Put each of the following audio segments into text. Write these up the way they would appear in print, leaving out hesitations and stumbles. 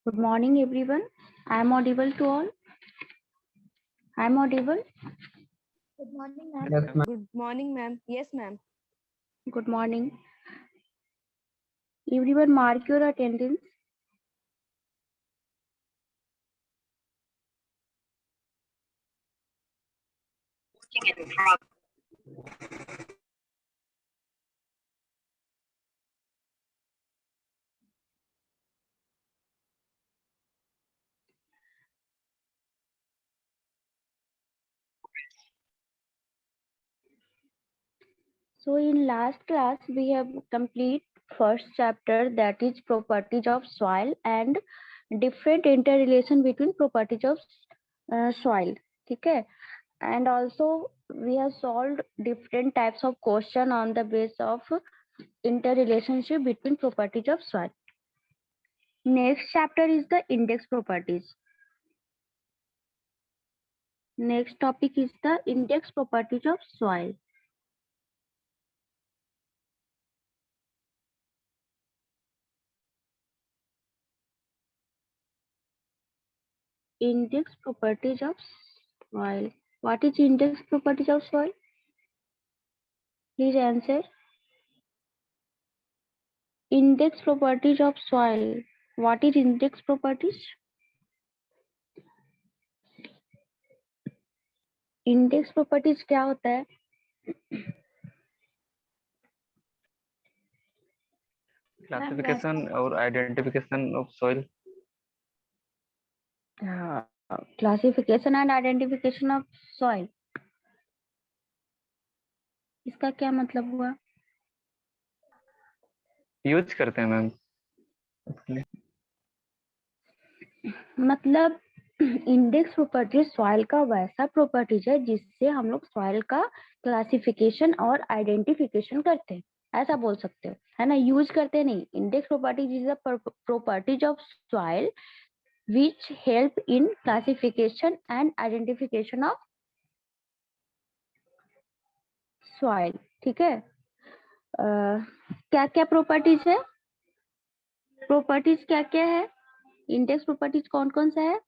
Good morning, everyone. I am audible to all. I am audible. Good morning, ma'am. Yes, ma'am. Good morning, ma'am. Yes, ma'am. Good morning. Everyone, mark your attendance. So, in last class, we have complete first chapter, that is properties of soil and different interrelation between properties of soil. Okay, and also we have solved different types of question on the basis of interrelationship between properties of soil. Next chapter is the index properties. Next topic is the index properties of soil. Index properties of soil. What is index properties of soil? Please answer. Index properties of soil. What is index properties? Index properties क्या होता है? Classification or identification of soil. Classification and identification of soil. इसका क्या मतलब हुआ? Use करते हैं ma'am. मतलब इंडेक्स प्रॉपर्टीज सॉइल का वैसा प्रॉपर्टीज है जिससे हम लोग सॉइल का क्लासिफिकेशन और आइडेंटिफिकेशन करते हैं, ऐसा बोल सकते हो, है ना. यूज करते नहीं. Index properties is the properties of soil which help in classification and identification of soil. ठीक है. क्या क्या प्रॉपर्टीज है? प्रॉपर्टीज क्या क्या है? इंडेक्स प्रॉपर्टीज कौन कौन सा है?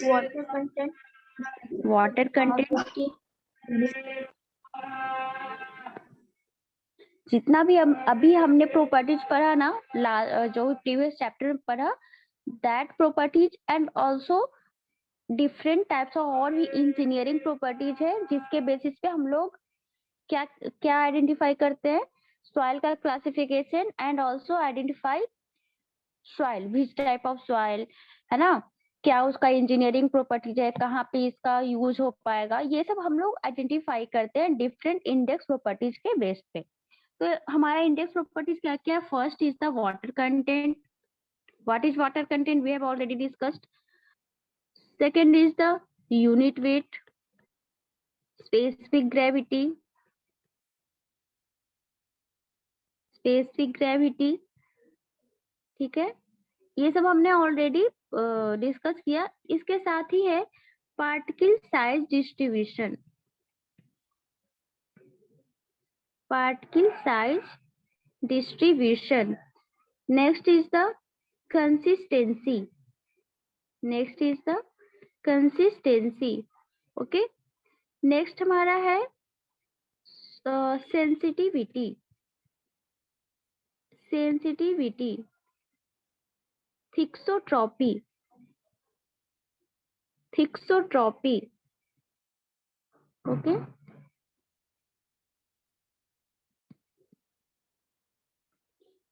Water content. Water content. जितना भी अभी हमने प्रॉपर्टीज पढ़ा ना, जो प्रीवियस चैप्टर में पढ़ा, that properties and also different types of और भी इंजीनियरिंग प्रॉपर्टीज है जिसके बेसिस पे हम लोग क्या क्या आइडेंटिफाई करते हैं? सॉइल का classification and also identify soil, which type of soil, है ना, क्या उसका इंजीनियरिंग प्रॉपर्टीज है, कहाँ पे इसका यूज हो पाएगा, ये सब हम लोग आइडेंटिफाई करते हैं डिफरेंट इंडेक्स प्रॉपर्टीज के बेस पे. तो हमारा इंडेक्स प्रॉपर्टीज क्या क्या है? First is the water content. What is water content? We have already discussed. Second is the unit weight, specific gravity, specific gravity. ठीक है, ये सब हमने ऑलरेडी डिस्कस किया. इसके साथ ही है particle size distribution. Particle size distribution. Next is the consistency. Next is the consistency. Okay. Next हमारा है sensitivity. Sensitivity, thixotropy. Thixotropy. Okay.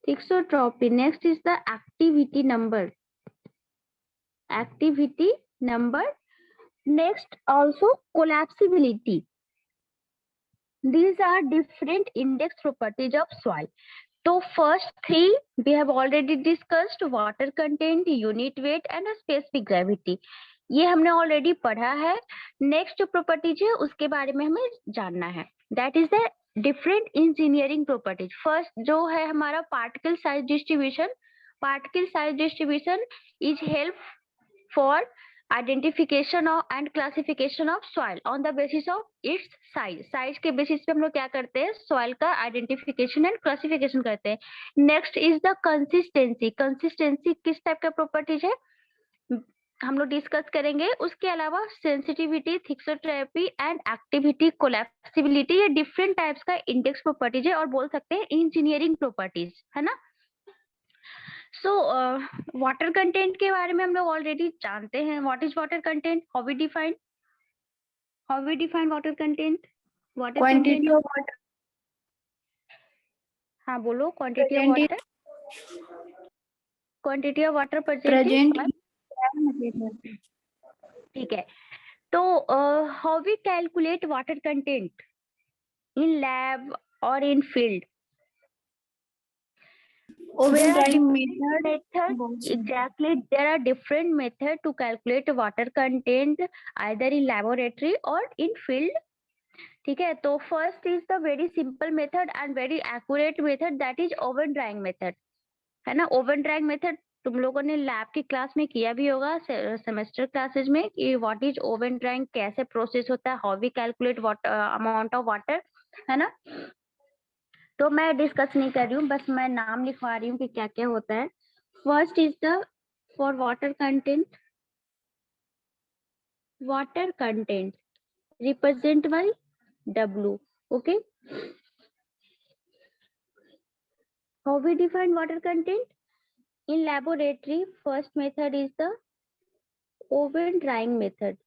Thixotropy. Next is the activity number. Activity number. Next also collapsibility. These are different index properties of soil. So first three we have already discussed: water content, unit weight and specific gravity. ये हमने already पढ़ा है. Next जो properties है उसके बारे में हमें जानना है. That is the different engineering properties. First जो है हमारा particle size distribution. Particle size distribution is help for identification of and classification of soil on the basis of its size. Size के बेसिस पे हम लोग क्या करते हैं, सॉइल का आइडेंटिफिकेशन एंड क्लासिफिकेशन करते हैं। Next is the consistency. Consistency किस टाइप का प्रॉपर्टीज है हम लोग डिस्कस करेंगे। उसके अलावा सेंसिटिविटी, थिक्सोट्रॉपी एंड एक्टिविटी, कोलैप्सिबिलिटी, ये डिफरेंट टाइप्स का इंडेक्स प्रॉपर्टीज है और बोल सकते हैं इंजीनियरिंग प्रॉपर्टीज, है ना। सो वाटर कंटेंट के बारे में हम लोग ऑलरेडी जानते हैं। What is water content, how we define water content, what is Quantity of water हाँ बोलो, quantity of present in water, quantity of water present present. in material. ठीक है, तो how we calculate water content in lab और in field. Oven There are drying different method. methods. Exactly, there are different methods to calculate water content either in laboratory or in field. ठीक है, तो first is the very simple method and very accurate method, that is oven drying method, है ना। Oven drying method तुम लोगों ने lab की class में किया भी होगा, सेमेस्टर क्लासेस में, कि व्हाट इज ओवन ड्राइंग, कैसे प्रोसेस होता है, how we calculate water amount of water, है ना। तो मैं डिस्कस नहीं कर रही हूँ, बस मैं नाम लिखवा रही हूँ कि क्या क्या होता है। First is the for water content represent by W. Okay, how we define water content in laboratory? First method is the oven drying method.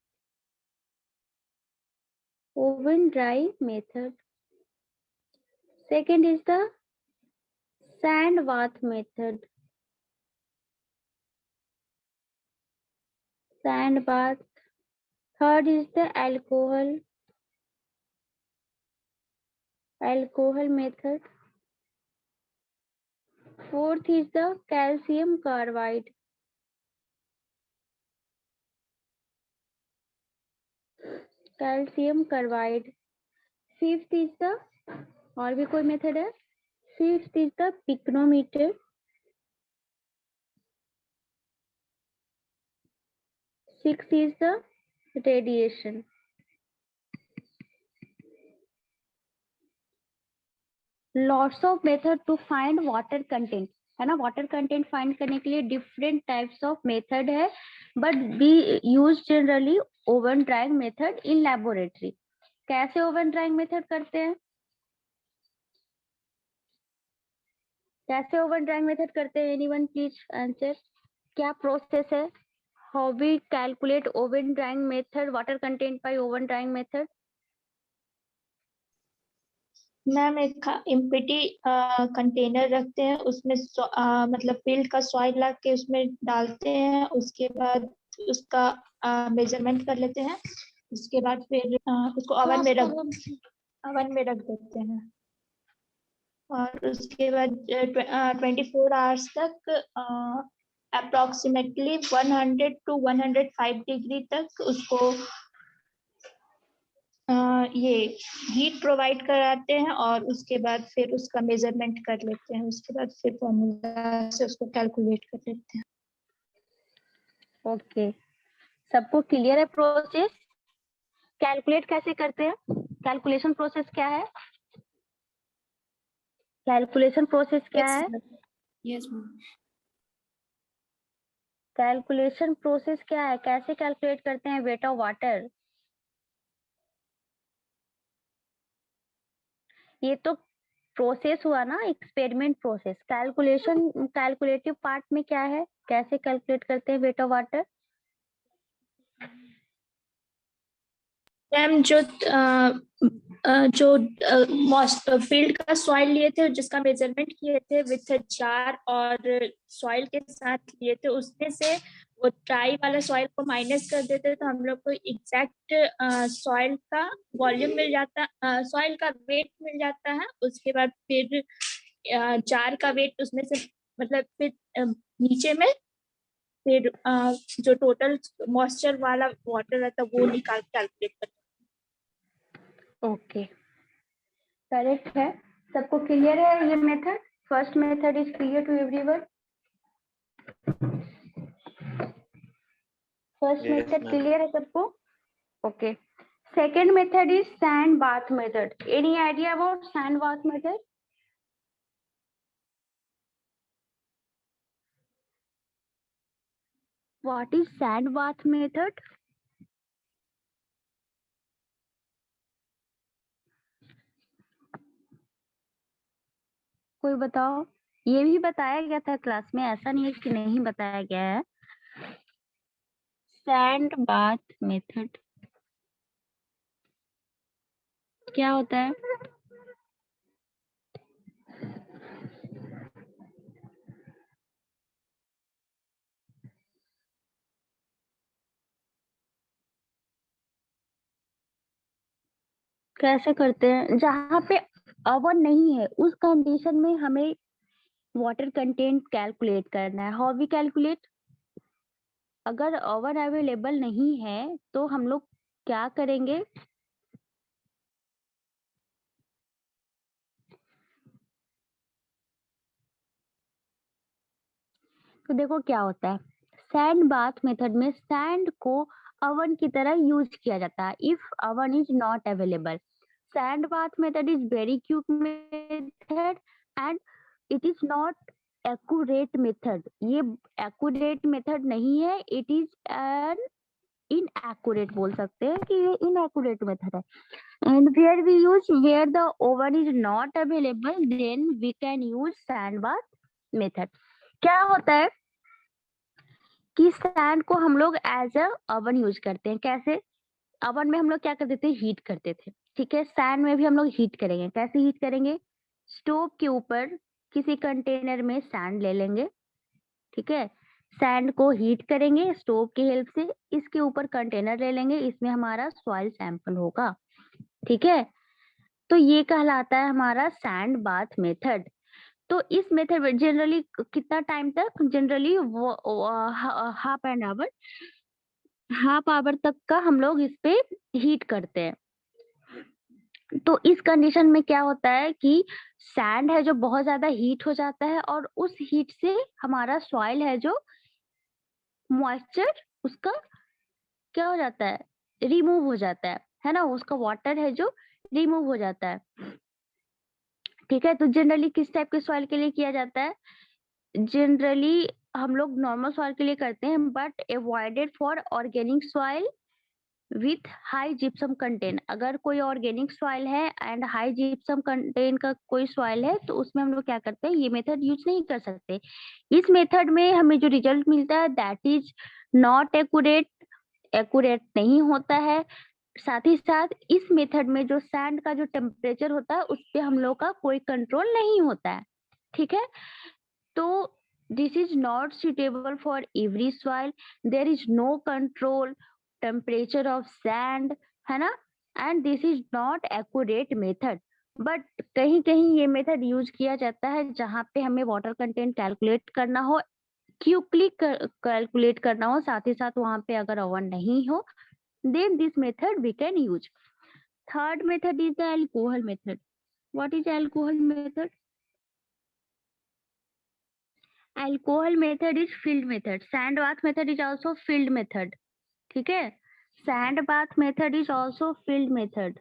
Second is the sand bath method. Third is the alcohol method. Fourth is the calcium carbide. Fifth is the, और भी कोई method है? Fifth is the pycnometer. Sixth is the radiation. Lots of method to find water content, है ना। Water content find करने के लिए different types of method है, but we use generally oven drying method in laboratory. कैसे oven drying method करते हैं, anyone please answer. क्या प्रोसेस है, how we calculate oven drying method, water content by oven drying method. Ma'am एक empty container रखते हैं, उसमें मतलब फील्ड का सॉइल ला के उसमें डालते हैं, उसके बाद उसका मेजरमेंट कर लेते हैं, उसके बाद फिर उसको ओवन में रख देते हैं, और उसके बाद 24 आवर्स तक अप्रोक्सीमेटली 100 to 105 डिग्री तक उसको ये हीट प्रोवाइड कराते हैं, और उसके बाद फिर उसका मेजरमेंट कर लेते हैं, उसके बाद फिर फॉर्मूला से उसको कैलकुलेट कर लेते हैं। ओके, सबको क्लियर है प्रोसेस? कैलकुलेट कैसे करते हैं, कैलकुलेशन प्रोसेस क्या है, यस मैम। कैलकुलेशन प्रोसेस क्या है, कैसे कैलकुलेट करते हैं वेट ऑफ वाटर। ये तो प्रोसेस हुआ ना, एक्सपेरिमेंट प्रोसेस। कैलकुलेटिव पार्ट में क्या है, कैसे कैलकुलेट करते हैं वेट ऑफ वाटर। मैम जो फील्ड का सॉइल लिए थे, जिसका मेजरमेंट किए थे विथ जार और सॉइल के साथ लिए थे, उसमें से वो ड्राई वाला सॉइल को माइनस कर देते, तो हम लोग को एग्जैक्ट सॉइल का वॉल्यूम मिल जाता, सॉइल का वेट मिल जाता है। उसके बाद फिर जार का वेट उसमें से, मतलब फिर नीचे में फिर जो टोटल मॉइस्चर वाला वाटर रहता है वो निकाल कैलकुलेट करते। ओके, करेक्ट है। सबको क्लियर है ये method? First method is clear to everyone? First Yes, method ma'am. Clear है सबको? Okay. Second method is sand bath method. Any idea about sand bath method? What is sand bath method? कोई बताओ. ये भी बताया गया था क्लास में, ऐसा नहीं है कि नहीं बताया गया है. सैंड बाथ मेथड क्या होता है? कैसे करते हैं? जहाँ पे ओवन नहीं है उस कंडीशन में हमें वाटर कंटेंट कैलकुलेट करना है. How we calculate? अगर ओवन अवेलेबल नहीं है तो हम लोग क्या करेंगे? तो देखो क्या होता है. सैंड बाथ मेथड में सैंड को ओवन की तरह यूज किया जाता है if oven is not available. Sand bath method is very quick method and it is not accurate method. ये एक्यूरेट मेथड नहीं है, इट इज एन इनएक्यूरेट बोल सकते हैं कि ये इनएक्यूरेट मेथड है. And where the oven is not available then we can use sand bath method. क्या होता है कि सैंड को हम लोग एज अ ओवन यूज करते हैं. कैसे? ओवन में हम लोग क्या करते थे? हीट करते थे. ठीक है, सैंड में भी हम लोग हीट करेंगे. कैसे हीट करेंगे? स्टोव के ऊपर किसी कंटेनर में सैंड ले लेंगे. ठीक है, सैंड को हीट करेंगे स्टोव की हेल्प से. इसके ऊपर कंटेनर ले लेंगे, इसमें हमारा सॉइल सैंपल होगा. ठीक है, तो ये कहलाता है हमारा सैंड बाथ मेथड. तो इस मेथड में जनरली कितना टाइम तक? जनरली हाफ आवर तक का हम लोग इस पे हीट करते हैं. तो इस कंडीशन में क्या होता है कि सैंड है जो बहुत ज्यादा हीट हो जाता है और उस हीट से हमारा सॉइल है जो मॉइस्चर उसका क्या हो जाता है? रिमूव हो जाता है ना. उसका वाटर है जो रिमूव हो जाता है. ठीक है, तो जनरली किस टाइप के सॉइल के लिए किया जाता है? जनरली हम लोग नॉर्मल सॉइल के लिए करते हैं but avoided for organic soil with high gypsum content. अगर कोई ऑर्गेनिक सॉइल है एंड हाई जिप्सम कंटेंट का कोई सॉइल है तो उसमें हम लोग क्या करते हैं? ये मेथड यूज नहीं कर सकते. इस मेथड में हमें जो रिजल्ट मिलता है that is not accurate. Accurate नहीं होता है. साथ ही साथ इस मेथड में जो सैंड का जो टेम्परेचर होता है उस पे हम लोग का कोई कंट्रोल नहीं होता है. ठीक है, तो this is not suitable for every soil. There is no control temperature of sand, है ना. and this is not accurate method. But कहीं कहीं ये मेथड यूज किया जाता है जहाँ पे हमें वाटर कंटेंट कैलकुलेट करना हो, क्विकली कैलकुलेट करना हो, साथ ही साथ वहाँ पे अगर ओवन नहीं हो then this method we can use. Third method is the alcohol method. What is alcohol method? Alcohol method is field method. Sand bath method is also field method. ठीक है, sand bath method is also field method.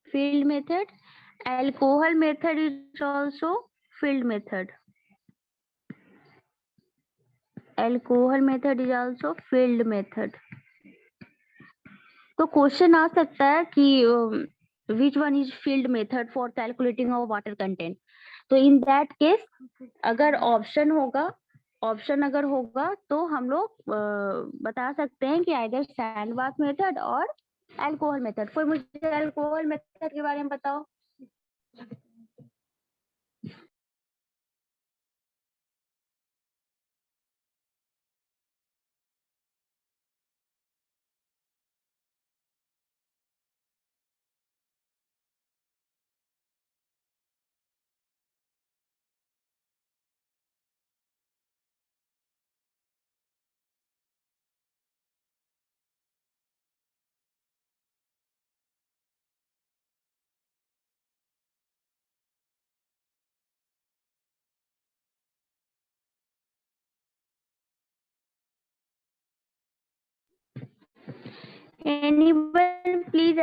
Field method. Alcohol method is also field method. Alcohol method is also field method. तो question आ सकता है कि which one is field method for calculating of water content. तो in that case अगर option अगर होगा तो हम लोग बता सकते हैं कि आइदर सैंड बाथ मेथड और अल्कोहल मेथड. कोई मुझे अल्कोहल मेथड के बारे में बताओ. Anyone please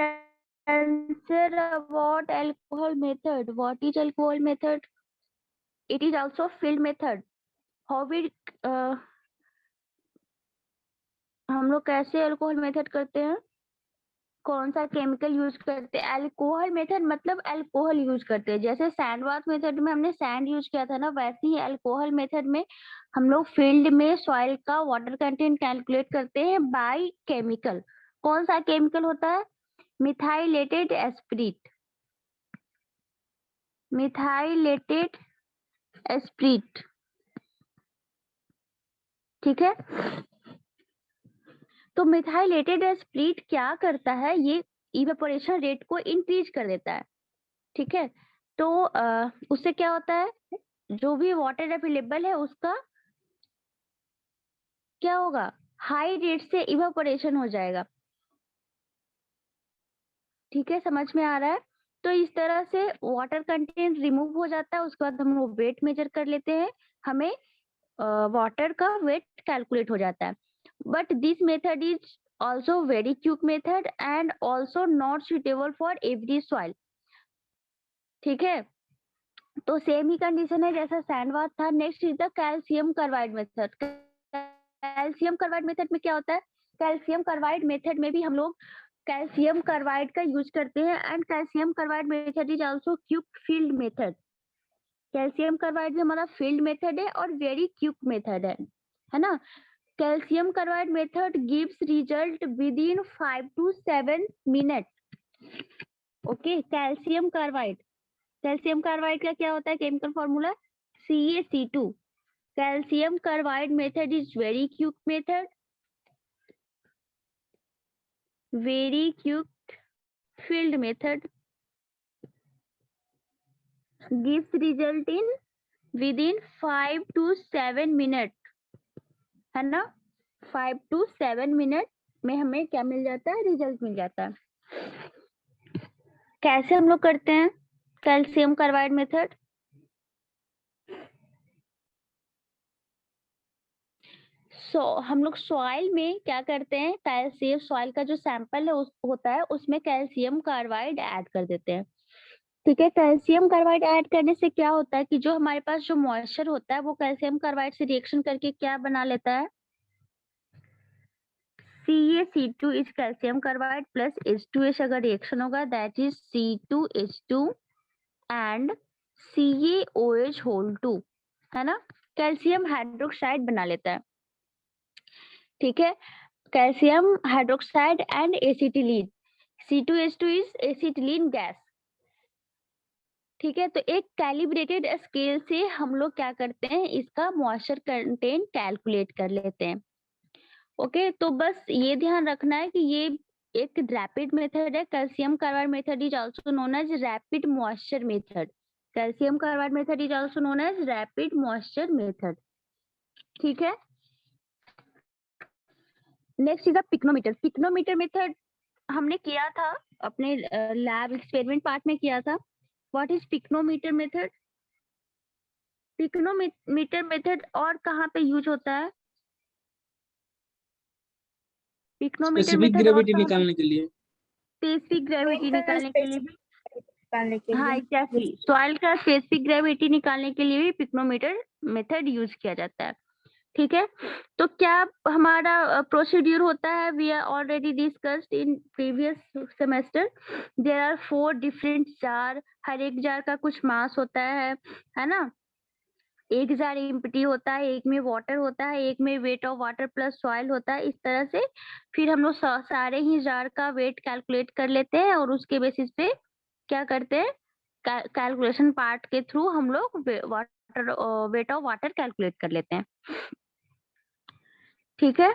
answer about alcohol method. What is alcohol method? It is also field method. How we हम लोग कैसे अल्कोहल मेथड करते हैं, कौन सा केमिकल यूज करते हैं? अल्कोहल मेथड मतलब अल्कोहल यूज करते हैं। जैसे सैंड बाथ मेथड में हमने सैंड यूज किया था ना, वैसे ही अल्कोहल मेथड में हम लोग फील्ड में सॉइल का वाटर कंटेंट कैलकुलेट करते हैं बाय केमिकल। कौन सा केमिकल होता है? मिथाइलेटेड एस्प्रिट, मिथाइलेटेड एस्प्रिट, ठीक है। तो मिथाइलेटेड एस्प्रिट क्या करता है, ये इवेपोरेशन रेट को इंक्रीज कर देता है, ठीक है। तो उससे क्या होता है, जो भी वाटर अवेलेबल है उसका क्या होगा, हाई रेट से इवेपोरेशन हो जाएगा, ठीक है, समझ में आ रहा है। तो इस तरह से वाटर कंटेंट रिमूव हो जाता है। उसके बाद हम लोग वेट मेजर कर लेते हैं, हमें वाटर का वेट कैलकुलेट हो जाता है। But this method is also very quick method and also not suitable for every soil, ठीक है। तो सेम ही कंडीशन है जैसा सैंड बाथ था। Next is the calcium carbide method. Calcium carbide method में क्या होता है, कैल्शियम कार्बाइड मेथड में भी हम लोग कैल्शियम कार्बाइड का यूज करते हैं and calcium carbide method is also quick field method. Calcium carbide भी हमारा फील्ड मेथड है और वेरी क्विक मेथड है ना। Calcium carbide method gives result with in 5 to 7 minute. Okay, calcium carbide, calcium carbide का क्या होता है chemical formula, CaC2। Calcium carbide method is very quick method, very quick field method, gives result in within 5 to 7 minute, है ना। 5 to 7 minute में हमें क्या मिल जाता है, रिजल्ट मिल जाता है। कैसे हम लोग करते हैं कैल्शियम कार्बाइड मेथड, हम लोग सॉइल में क्या करते हैं, कैल्शियम सॉइल का जो सैंपल है होता है उसमें कैल्शियम कार्बाइड ऐड कर देते हैं, ठीक है। कैल्शियम कार्बाइड ऐड करने से क्या होता है कि जो हमारे पास जो मॉइस्चर होता है वो कैल्शियम कार्बाइड से रिएक्शन करके क्या बना लेता है, CaC2 is calcium carbide plus H2S अगर रिएक्शन होगा that is C2H2 and CaOH whole 2, है ना। कैल्शियम हाइड्रोक्साइड बना लेता है, ठीक है। Calcium hydroxide and acetylene, C2H2 is acetylene gas, ठीक है। तो एक कैलिब्रेटेड स्केल से हम लोग क्या करते हैं, इसका मॉइस्चर कंटेंट कैलकुलेट कर लेते हैं। ओके, तो बस ये ध्यान रखना है कि ये एक रैपिड मेथड है। Calcium carbide method is also known as rapid moisture method. Calcium carbide method is also known as rapid moisture method, ठीक है। Next is the pycnometer. Pycnometer method हमने किया था अपने लैब एक्सपेरिमेंट पार्ट में किया था। What is pycnometer method? Pycnometer method और कहाँ पे यूज होता है? पिक्नोमीटर स्पेसिफिक मेथड और ग्रेविटी निकालने के लिए, स्पेसिफिक ग्रेविटी निकालने के लिए भी, निकालने के हाँ लिए एग्जैक्टली, सॉइल का स्पेसिफिक ग्रेविटी निकालने के लिए भी पिक्नोमीटर मेथड यूज किया जाता है, ठीक है। तो क्या हमारा प्रोसीड्यूर होता है, we are already discussed in previous semester. There are 4 different jar, हर एक जार का कुछ मास होता है ना। एक जार एम्प्टी होता है, एक में वाटर होता है, एक में weight of water plus soil होता है, इस तरह से फिर हम लोग सारे ही जार का वेट कैलकुलेट कर लेते हैं और उसके बेसिस पे क्या करते हैं, कैलकुलेशन पार्ट के थ्रू हम लोग water weight of water calculate कर लेते हैं, ठीक है।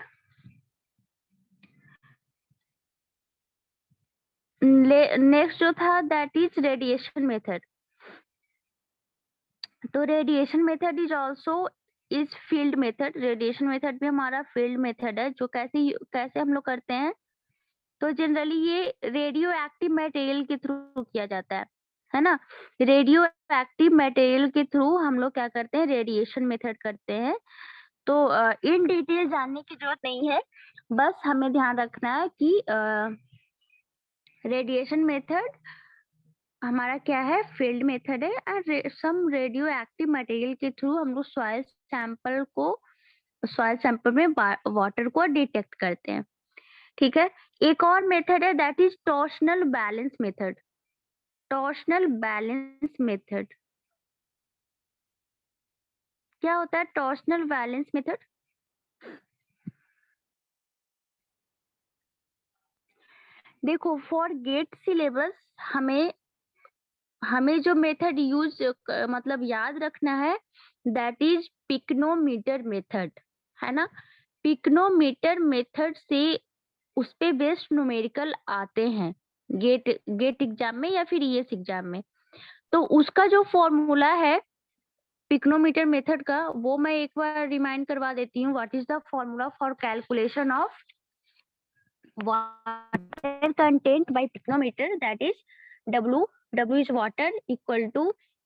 नेक्स्ट जो था दैट इज रेडिएशन मेथड। तो radiation method is also is field method. Radiation method भी हमारा फील्ड मेथड है। जो कैसे हम लोग करते हैं, तो जनरली ये रेडियो एक्टिव मटेरियल के थ्रू किया जाता है ना। रेडियो एक्टिव मटेरियल के थ्रू हम लोग क्या करते हैं, रेडिएशन मेथड करते हैं। तो इन डिटेल जानने की जरूरत नहीं है, बस हमें ध्यान रखना है कि रेडिएशन मेथड हमारा क्या है, फील्ड मेथड है, और सम रेडियो एक्टिव मटेरियल के थ्रू हम लोग सॉइल सैंपल में वाटर को डिटेक्ट करते हैं। ठीक है, एक और मेथड है that is torsional balance method. Torsional balance method क्या होता है? टॉर्शनल बैलेंस मेथड, देखो फॉर गेट सिलेबस हमें जो मेथड यूज मतलब याद रखना है दैट इज पिक्नोमीटर मेथड, है ना। पिक्नोमीटर मेथड से उस पे बेस्ड न्यूमेरिकल आते हैं गेट एग्जाम में या फिर ईएस एग्जाम में। तो उसका जो फॉर्मूला है पिक्नोमीटर मेथड का, वो मैं एक बार रिमाइंड करवा देती हूँ। What is the formula for calculation of water content by picnometer? That is W is water equal to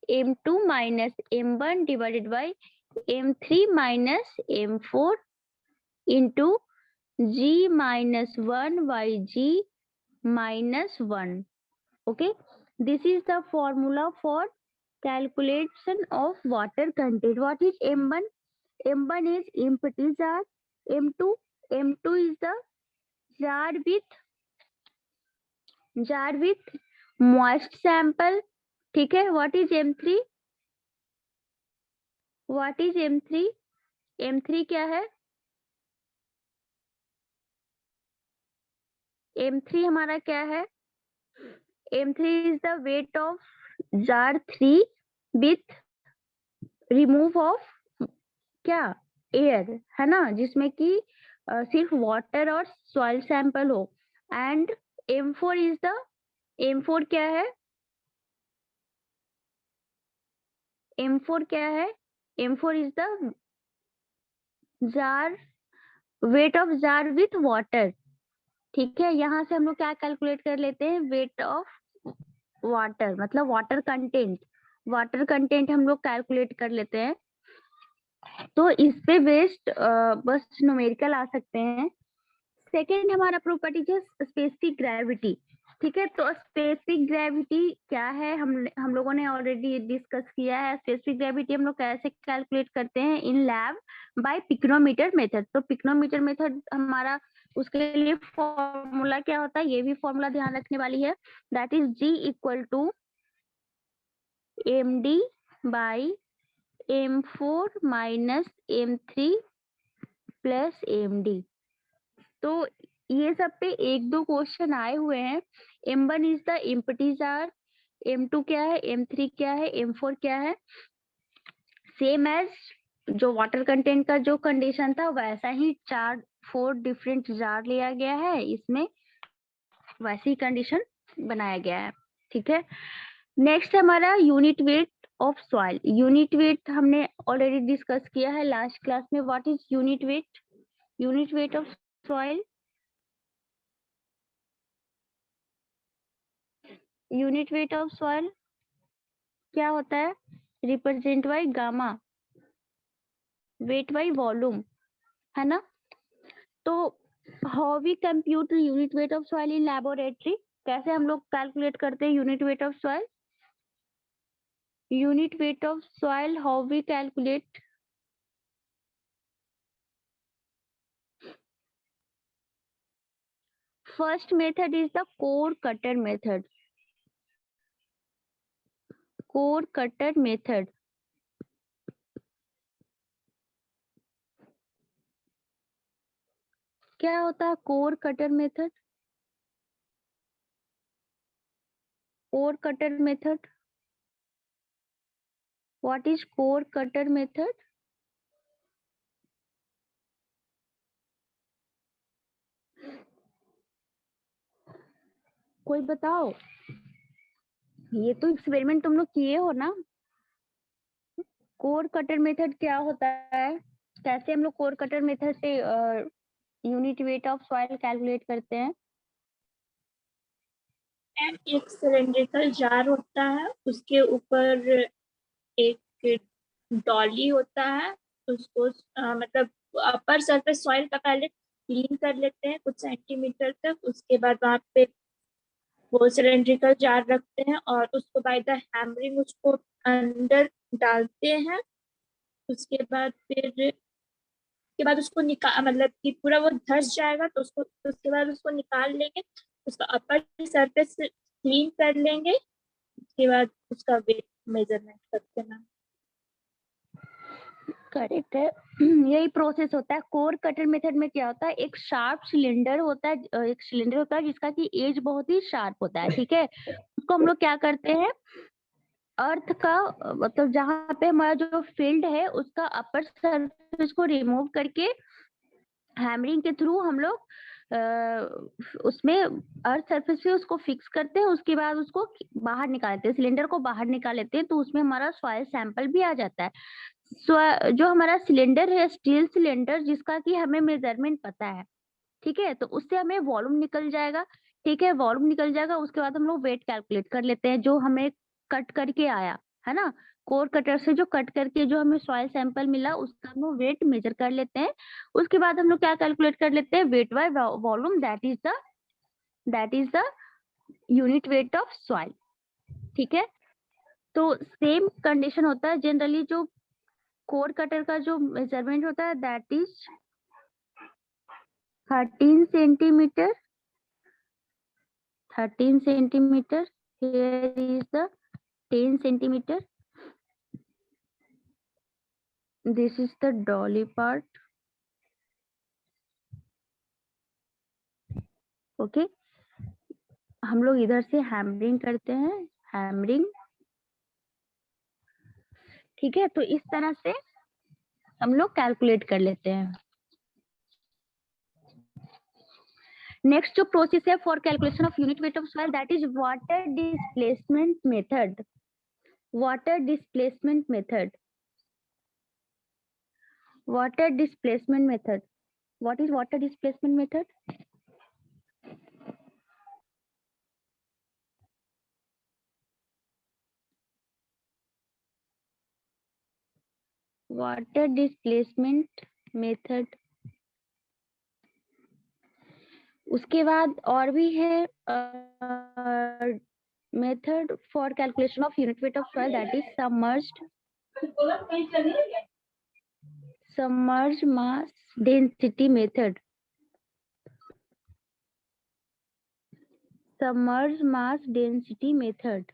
M2 minus M1 divided by M3 minus M4 into G minus 1 by G minus 1. Okay, this is the formula for calculation of water content. What is M1? M1 is empty jar. M2 is the jar with moist sample. ठीक है, what is M3? What is M3? M3 क्या है? M3 हमारा क्या है? M3 is the weight of jar 3 with remove of क्या? Air, है ना, जिसमें कि सिर्फ वाटर और सॉइल सैंपल हो। And M4 is the, M4 क्या है? M4 क्या है? M4 is the jar, weight of jar with water. ठीक है, यहाँ से हम लोग क्या कैलकुलेट कर लेते हैं? वेट ऑफ वाटर, मतलब वाटर कंटेंट हम लोग कैलकुलेट कर लेते हैं। तो इस पे बेस्ड बस न्यूमेरिकल आ सकते हैं। सेकेंड हमारा प्रॉपर्टी है स्पेसिफिक ग्रेविटी। ठीक है, तो स्पेसिफिक ग्रेविटी क्या है? हम लोगों ने ऑलरेडी डिस्कस किया है। स्पेसिफिक ग्रेविटी हम लोग कैसे कैलकुलेट करते हैं? In lab bye pycnometer method. तो पिक्नोमीटर मेथड हमारा, उसके लिए फॉर्मूला क्या होता है? ये भी फॉर्मूला ध्यान रखने वाली है। That is G equal to MD by M4 minus M3 plus MD। तो ये सब पे एक दो क्वेश्चन आए हुए हैं। M1 is the empty jar, M2 क्या है, M3 क्या है, M4 क्या है। सेम एज जो वाटर कंटेंट का जो कंडीशन था वैसा ही 4 डिफरेंट जार लिया गया है, इसमें वैसी कंडीशन बनाया गया है। ठीक है, नेक्स्ट हमारा unit weight of soil. Unit weight हमने ऑलरेडी डिस्कस किया है लास्ट क्लास में। What is unit weight? Unit weight of soil, unit weight of soil क्या होता है? Represent by gamma, weight by volume, है ना। तो how we compute unit weight of soil in laboratory? कैसे हम लोग कैलकुलेट करते हैं unit weight of soil? Unit weight of soil how we calculate? First method is the core cutter method. Core cutter method क्या होता है? Core cutter method, core cutter method, what is core cutter method? कोई बताओ, ये तो experiment तुम लोग किए हो ना। कोर कटर मेथड क्या होता है? कैसे हम लोग कोर कटर मेथड से unit weight of soil calculate करते हैं? एक सिलेंड्रिकल जार होता है, उसके ऊपर एक डॉली होता है उसको मतलब अपर सरफेस सॉइल का पहले क्लीन कर लेते हैं कुछ सेंटीमीटर तक। उसके बाद वहाँ पे वो सिलेंड्रिकल जार रखते हैं और उसको बाय द हैमरिंग उसको अंदर डालते हैं। उसके बाद फिर उसके बाद उसको निकाल मतलब कि पूरा वो धंस जाएगा तो उसके बाद उसको निकाल लेंगे। उसका अपर सरफेस क्लीन कर लेंगे। उसके बाद उसका वेट मेजरमेंट करते हैं। करेक्ट है। यही प्रोसेस होता है। कोर कटर मेथड में क्या होता है, एक शार्प सिलेंडर होता है, एक सिलेंडर होता है जिसका की एज बहुत ही शार्प होता है, ठीक है। उसको हम लोग क्या करते हैं, अर्थ का मतलब जहाँ पे हमारा जो फील्ड है उसका अपर सरफेस को रिमूव करके हैमरिंग के थ्रू हम लोग उसमें अर्थ सरफेस पे उसको फिक्स करते हैं। उसके बाद उसको बाहर निकालते हैं, सिलेंडर को बाहर निकाल लेते हैं, तो उसमें हमारा सॉइल सैंपल भी आ जाता है। जो हमारा सिलेंडर है स्टील सिलेंडर जिसका कि हमें मेजरमेंट पता है, ठीक है, तो उससे हमें वॉल्यूम निकल जाएगा। ठीक है, वॉल्यूम निकल जाएगा। उसके बाद हम लोग वेट कैलकुलेट कर लेते हैं जो हमें कट करके आया है ना, कोर कटर से जो कट करके जो हमें सॉइल सैंपल मिला उसका हम लोग वेट मेजर कर लेते हैं। उसके बाद हम लोग क्या कैलकुलेट कर लेते हैं, wait by volume, that is the unit weight of soil. ठीक है, तो सेम कंडीशन होता है जनरली। जो कोर कटर का जो मेजरमेंट होता है that is 13 centimetre. 13 centimeter. Here is the 10 centimeter. This is the dolly part. Okay. हम लोग इधर से हैमरिंग करते हैं, हैमरिंग। ठीक है, तो इस तरह से हम लोग कैलकुलेट कर लेते हैं। नेक्स्ट जो प्रोसेस है for calculation of unit weight of soil that is water displacement method. Water displacement method, water displacement method. What is water displacement method? Water displacement method. उसके बाद और भी है method for calculation of unit weight of soil that is submerged mass density method. Submerged mass density method.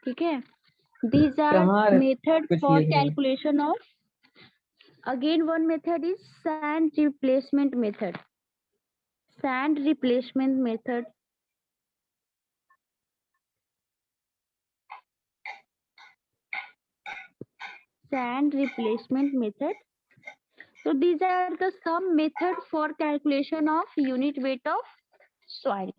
ठीक है, these are method for calculation of. Again one method is sand replacement method. Sand replacement method. Sand replacement method. So these are the some method for calculation of unit weight of soil.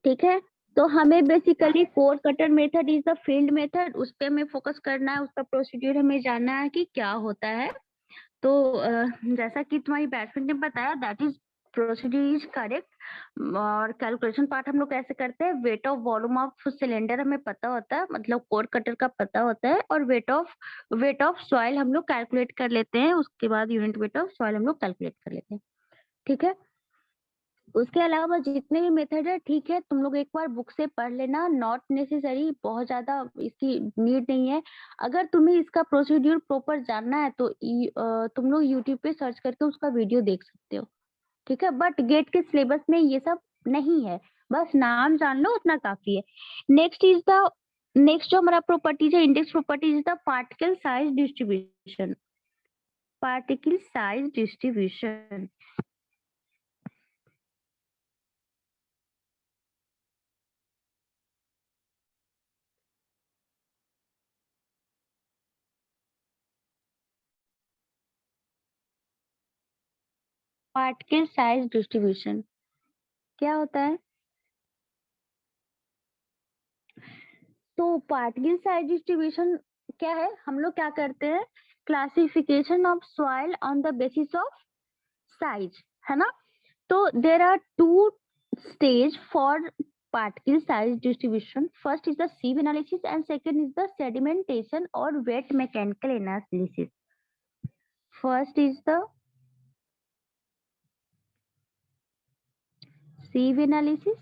ठीक है, तो हमें basically core cutter method is the field method, उस पे हमें focus करना है, उसका प्रोसीड्यूर हमें जानना है कि क्या होता है। तो जैसा कि तुम्हारी बैट्समैन ने बताया that is procedure is correct. और कैलकुलेशन पार्ट हम लोग कैसे करते हैं, weight of volume of cylinder हमें पता होता है, मतलब कोर कटर का पता होता है, और वेट ऑफ सॉइल हम लोग कैलकुलेट कर लेते हैं। उसके बाद यूनिट वेट ऑफ सॉइल हम लोग कैलकुलेट कर लेते हैं। ठीक है, उसके अलावा जितने भी मेथड है, ठीक है, तुम लोग एक बार बुक से पढ़ लेना, नॉट नेसेसरी, बहुत ज्यादा इसकी नीड नहीं है। अगर तुम्हें इसका प्रोसीड्यूर प्रॉपर जानना है तो तुम लोग यूट्यूब पे सर्च करके उसका वीडियो देख सकते हो। ठीक है, बट गेट के सिलेबस में ये सब नहीं है, बस नाम जान लो उतना काफी है। नेक्स्ट जो हमारा प्रॉपर्टीज है, index properties is the particle size distribution. Particle size distribution. Particle size distribution क्या होता है? तो पार्टिकल साइज डिस्ट्रीब्यूशन क्या है, हम लोग क्या करते हैं, classification of soil on the basis of size, है ना। तो there are two stage for particle size distribution. First is the sieve analysis and second is the sedimentation or wet mechanical analysis. First is the sieve analysis.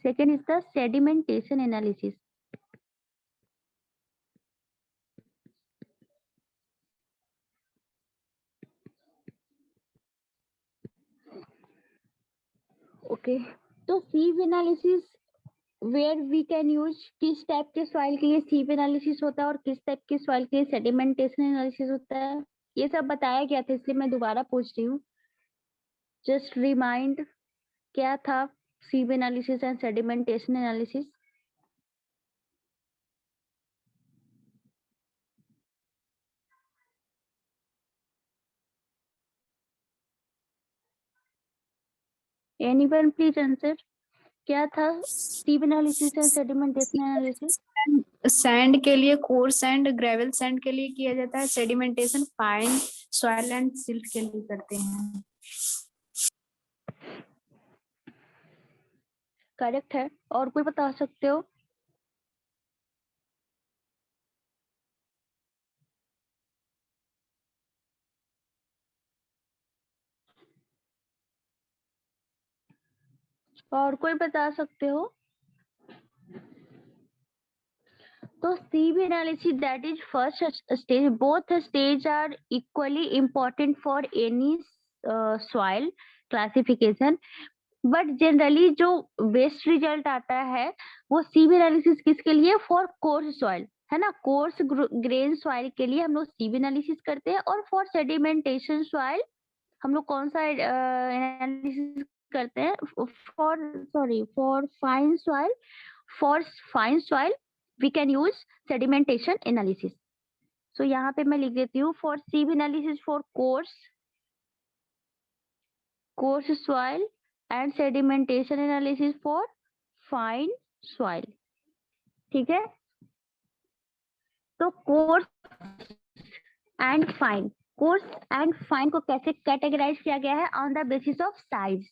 Second is the sedimentation analysis. Okay, तो sieve analysis where we can use किस type के soil के लिए sieve analysis होता है और किस type के सॉइल के लिए sedimentation analysis होता है, ये सब बताया गया था, इसलिए मैं दोबारा पूछ रही हूँ. Just remind क्या था sieve analysis and sedimentation analysis. Anyone please answer. क्या था sieve analysis and sedimentation analysis? Sand के लिए कोर सैंड, ग्रेवल सैंड के लिए किया जाता है. Sedimentation fine soil and silt के लिए करते हैं. करेक्ट है. और कोई बता सकते हो? और कोई बता सकते हो? So sieve analysis, that is first stage. Both stages are equally important for any soil classification. But generally जो best result आता है वो sieve analysis किसके लिए? For coarse soil, है ना. coarse grain soil के लिए हम लोग sieve analysis करते हैं और for sedimentation soil हम लोग कौन सा analysis करते हैं? For fine soil. For fine soil we can use sedimentation analysis. So यहाँ पे मैं लिख देती हूँ for sieve analysis for coarse soil and sedimentation analysis for fine soil. ठीक है. तो coarse and fine को कैसे कैटेगराइज किया गया है? on the basis of size,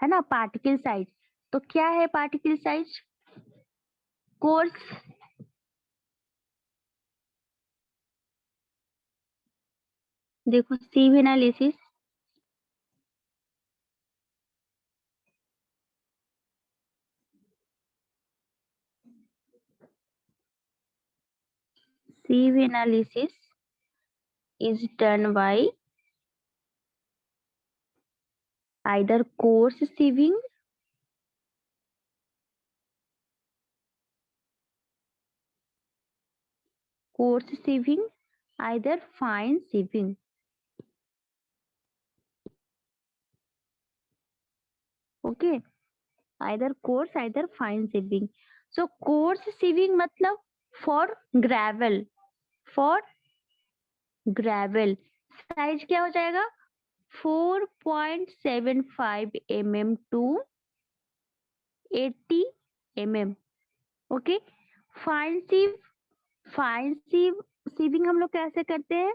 है ना. particle size. तो क्या है particle size? coarse देखो sieve analysis is done by either coarse sieving either fine sieving. Okay, either coarse either fine sieving. So coarse sieving मतलब for gravel size क्या हो जाएगा? 4.75 mm to 80 mm. Okay, fine sieving हम लोग कैसे करते हैं?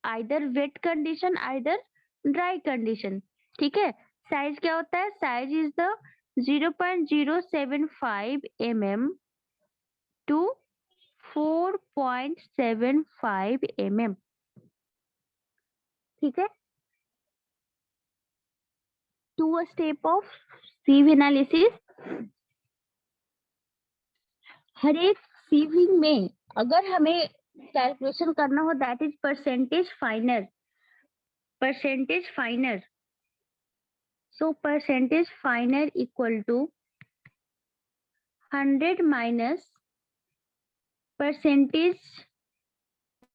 either wet condition either dry condition. ठीक है. साइज क्या होता है? Size is the 0.075 mm to 4.75 mm. ठीक है. To a step of sieve analysis. हर एक sieving में अगर हमें कैलकुलेशन करना हो that is percentage फाइनर. So percentage finer equal to 100 minus percentage